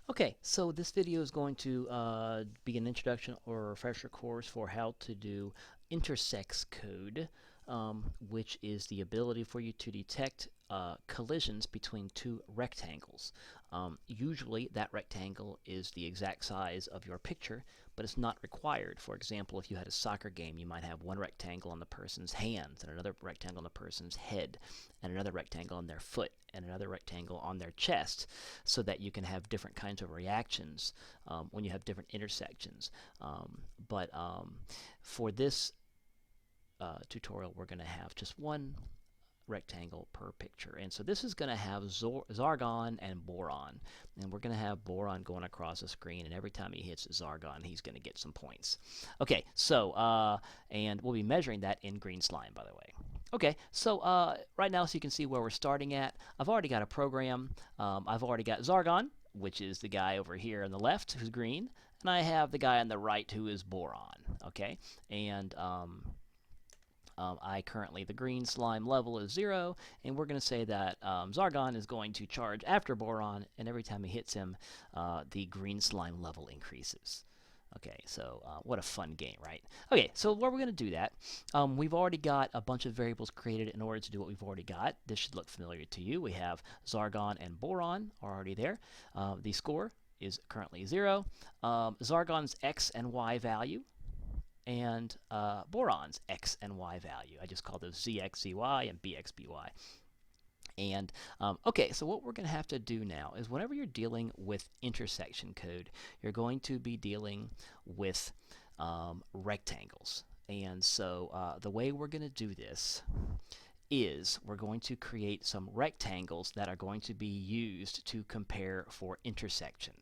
Okay, so this video is going to be an introduction or a refresher course for how to do intersects code, which is the ability for you to detect collisions between two rectangles. Usually that rectangle is the exact size of your picture, but it's not required. For example, if you had a soccer game, you might have one rectangle on the person's hands and another rectangle on the person's head and another rectangle on their foot and another rectangle on their chest, so that you can have different kinds of reactions when you have different intersections. But for this tutorial, we're going to have just one rectangle per picture. And so this is going to have Zargon and Boron. And we're going to have Boron going across the screen, and every time he hits Zargon, he's going to get some points. Okay, so, and we'll be measuring that in green slime, by the way. Okay, so right now, so you can see where we're starting at. I've already got a program. I've already got Zargon, which is the guy over here on the left who's green, and I have the guy on the right who is Boron. Okay, and I currently, the green slime level is 0, and we're going to say that Zargon is going to charge after Boron, and every time he hits him, the green slime level increases. Okay, so what a fun game, right? Okay, so what we're going to do that, we've already got a bunch of variables created in order to do what we've already got. This should look familiar to you. We have Zargon and Boron are already there. The score is currently 0. Zargon's x and y value and Boron's x and y value. I just call those zx, zy, and bx, by. And okay, so what we're going to have to do now is whenever you're dealing with intersection code, you're going to be dealing with rectangles. And so the way we're going to do this is we're going to create some rectangles that are going to be used to compare for intersection.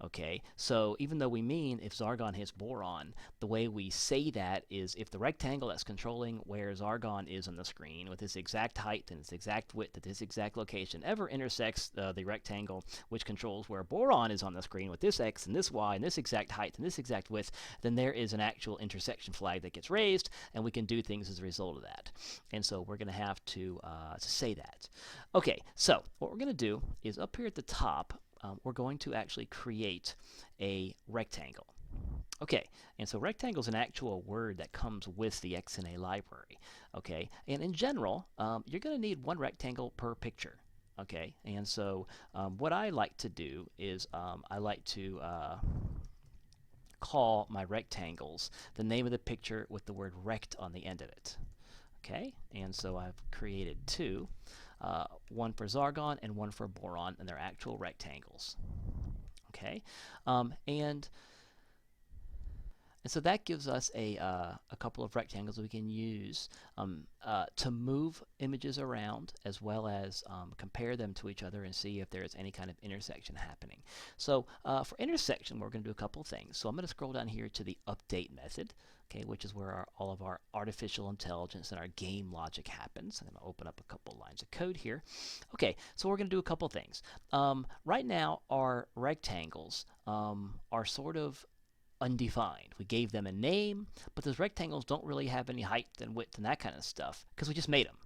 Okay, so even though we mean if Zargon hits Boron, the way we say that is if the rectangle that's controlling where Zargon is on the screen with its exact height and its exact width at this exact location ever intersects the rectangle which controls where Boron is on the screen with this x and this y and this exact height and this exact width, then there is an actual intersection flag that gets raised, and we can do things as a result of that. And so we're going to have to say that. Okay, so what we're going to do is up here at the top, we're going to actually create a rectangle. Okay, and so rectangle is an actual word that comes with the XNA library. Okay, and in general, you're going to need one rectangle per picture. Okay, and so what I like to do is I like to call my rectangles the name of the picture with the word rect on the end of it. Okay, and so I've created two. One for Zargon and one for Boron, and they're actual rectangles. Okay, and so that gives us a couple of rectangles we can use to move images around, as well as compare them to each other and see if there is any kind of intersection happening. So for intersection, we're going to do a couple of things. So I'm going to scroll down here to the update method, okay, which is where all of our artificial intelligence and our game logic happens. I'm going to open up a couple lines of code here. Okay, so we're going to do a couple things. Right now, our rectangles are sort of undefined. We gave them a name, but those rectangles don't really have any height and width and that kind of stuff because we just made them.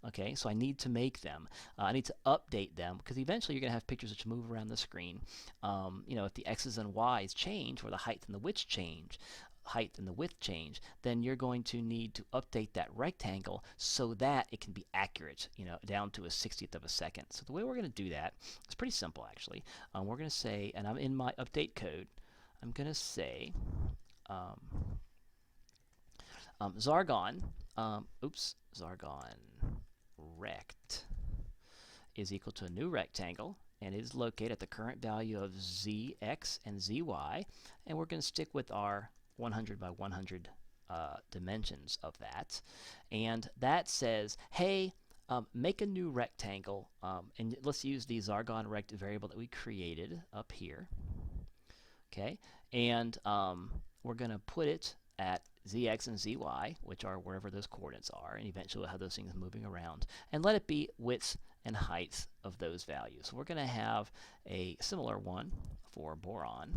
Okay, so I need to make them. I need to update them because eventually you're going to have pictures that move around the screen. You know, if the x's and y's change, or the height and the width change, then you're going to need to update that rectangle so that it can be accurate, you know, down to a 60th of a second. So the way we're going to do that is pretty simple, actually. We're going to say, and I'm in my update code, I'm going to say Zargon, Zargon rect is equal to a new rectangle, and it is located at the current value of zx and zy, and we're going to stick with our 100 by 100 dimensions of that. And that says, hey, make a new rectangle, and let's use the Zargon rect variable that we created up here. Okay, and we're going to put it at zx and zy, which are wherever those coordinates are, and eventually we'll have those things moving around, and let it be width and height of those values. So we're going to have a similar one for Boron.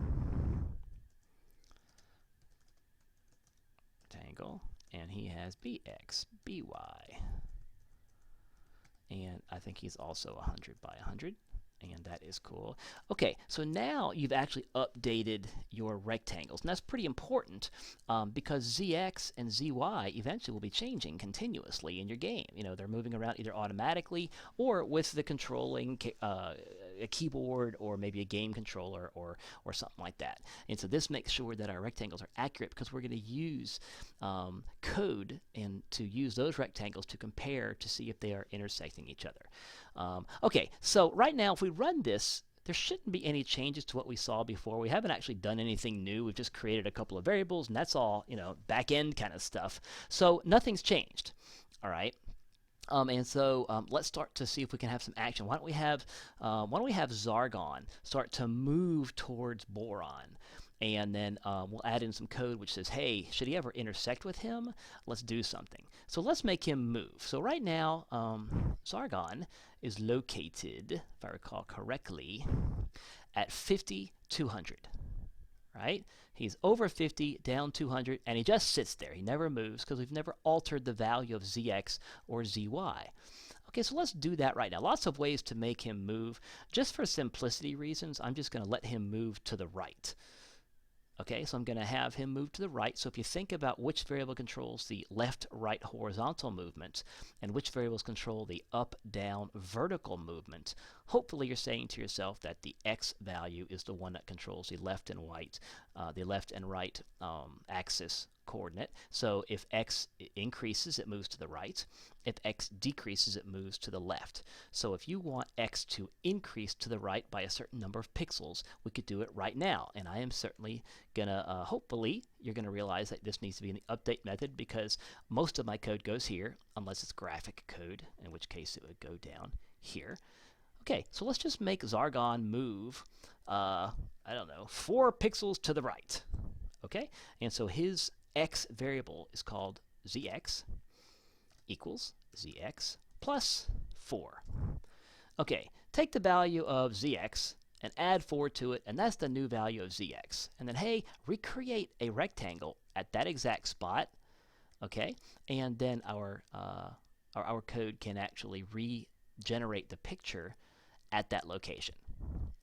Rectangle, and he has bx, by, and I think he's also 100 by 100. And that is cool. Okay, so now you've actually updated your rectangles. And that's pretty important because ZX and ZY eventually will be changing continuously in your game. You know, they're moving around either automatically or with the controlling a keyboard or maybe a game controller or something like that. And so this makes sure that our rectangles are accurate because we're going to use code and to use those rectangles to compare to see if they are intersecting each other. Okay, so right now if we run this, there shouldn't be any changes to what we saw before. We haven't actually done anything new. We've just created a couple of variables, and that's all, you know, back-end kind of stuff. So nothing's changed, all right? And so let's start to see if we can have some action. Why don't we have Zargon start to move towards Boron? And then we'll add in some code which says, hey, should he ever intersect with him? Let's do something. So let's make him move. So right now, Zargon is located, if I recall correctly, at 50, 200. Right? He's over 50, down 200, and he just sits there. He never moves because we've never altered the value of ZX or ZY. Okay, so let's do that right now. Lots of ways to make him move. Just for simplicity reasons, I'm just going to let him move to the right. Okay, so I'm going to have him move to the right. So if you think about which variable controls the left-right horizontal movement and which variables control the up-down vertical movement, hopefully you're saying to yourself that the x value is the one that controls the left and right axis coordinate. So if x increases, it moves to the right. If x decreases, it moves to the left. So if you want x to increase to the right by a certain number of pixels, we could do it right now. And I am certainly going to, hopefully, you're going to realize that this needs to be in the update method because most of my code goes here, unless it's graphic code, in which case it would go down here. Okay, so let's just make Zargon move, I don't know, 4 pixels to the right. Okay, and so his x variable is called zx equals zx plus 4. Okay, take the value of zx and add 4 to it, and that's the new value of zx. And then, hey, recreate a rectangle at that exact spot, okay? And then our code can actually regenerate the picture at that location.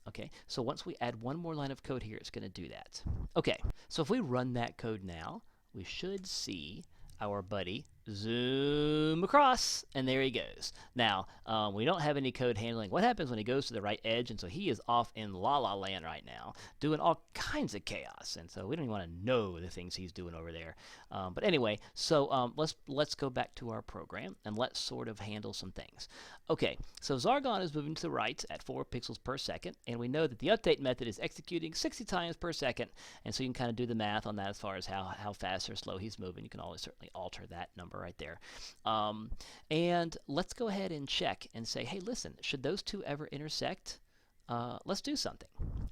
Okay, so once we add one more line of code here, it's going to do that. Okay, so if we run that code now, we should see our buddy zoom across, and there he goes. Now, we don't have any code handling what happens when he goes to the right edge, and so he is off in la-la land right now, doing all kinds of chaos, and so we don't even want to know the things he's doing over there. But anyway, so let's go back to our program, and let's sort of handle some things. Okay, so Zargon is moving to the right at 4 pixels per second, and we know that the update method is executing 60 times per second, and so you can kind of do the math on that as far as how fast or slow he's moving. You can always certainly alter that number right there. And let's go ahead and check and say, hey, listen, should those two ever intersect? Let's do something.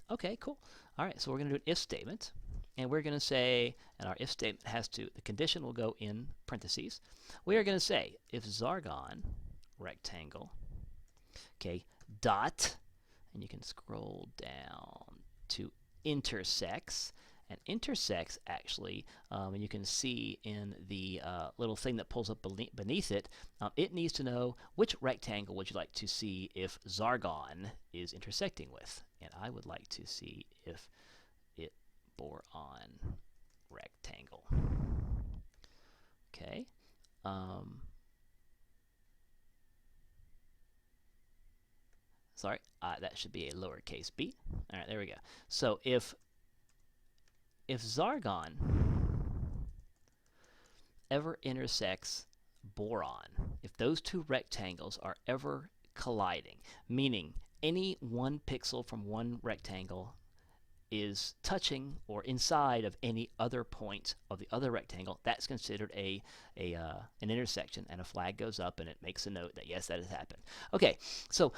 Okay, cool. All right, so we're going to do an if statement. And we're going to say, and our if statement has to, the condition will go in parentheses. We are going to say, if Zargon rectangle, okay, dot, and you can scroll down to intersects. And intersects actually, and you can see in the little thing that pulls up beneath it, it needs to know which rectangle would you like to see if Zargon is intersecting with. And I would like to see if it bore on rectangle. Okay. Sorry, that should be a lowercase b. All right, there we go. So if Zargon ever intersects boron, if those two rectangles are ever colliding, meaning any one pixel from one rectangle is touching or inside of any other point of the other rectangle, that's considered an intersection, and a flag goes up and it makes a note that yes, that has happened. Okay, so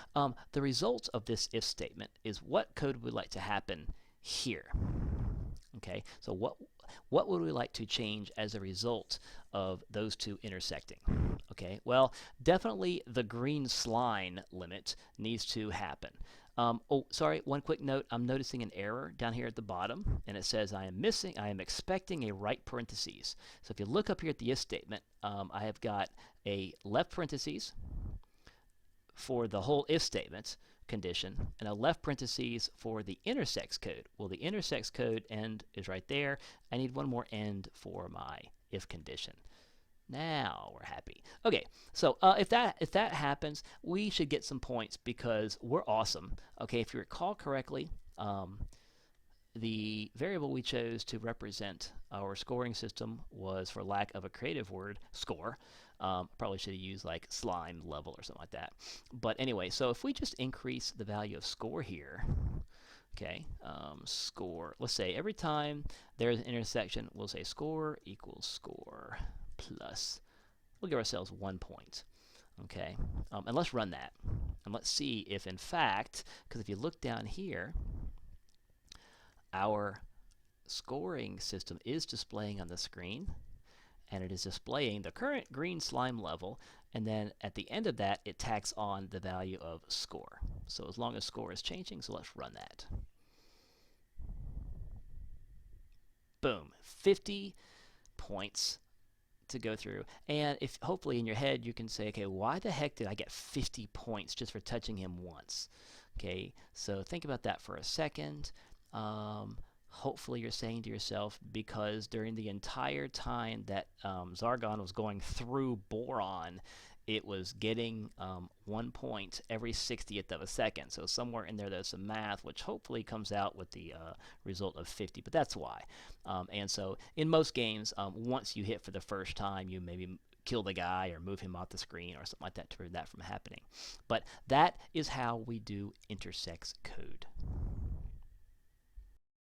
the result of this if statement is what code would like to happen here. Okay, so what would we like to change as a result of those two intersecting? Okay, well, definitely the green slime limit needs to happen. Oh, sorry, one quick note. I'm noticing an error down here at the bottom, and it says I am expecting a right parentheses. So if you look up here at the if statement, I have got a left parentheses for the whole if statement, condition and a left parentheses for the intersects code. Well, the intersects code end is right there. I need one more end for my if condition. Now we're happy. Okay, so if that happens, we should get some points because we're awesome. Okay, if you recall correctly, the variable we chose to represent our scoring system was, for lack of a creative word, score. Probably should have used like slime level or something like that. But anyway, so if we just increase the value of score here, okay, score, let's say every time there's an intersection, we'll say score equals score plus, we'll give ourselves 1 point. Okay, and let's run that. And let's see if in fact, because if you look down here, our scoring system is displaying on the screen, and it is displaying the current green slime level, and then at the end of that it tacks on the value of score. So as long as score is changing, so let's run that. Boom, 50 points to go through. And if hopefully in your head you can say, okay, why the heck did I get 50 points just for touching him once? Okay, so think about that for a second. Hopefully you're saying to yourself, because during the entire time that Zargon was going through boron, it was getting 1 point every 60th of a second. So somewhere in there there's some math, which hopefully comes out with the result of 50, but that's why. And so in most games, once you hit for the first time, you maybe kill the guy or move him off the screen or something like that to prevent that from happening. But that is how we do intersects code.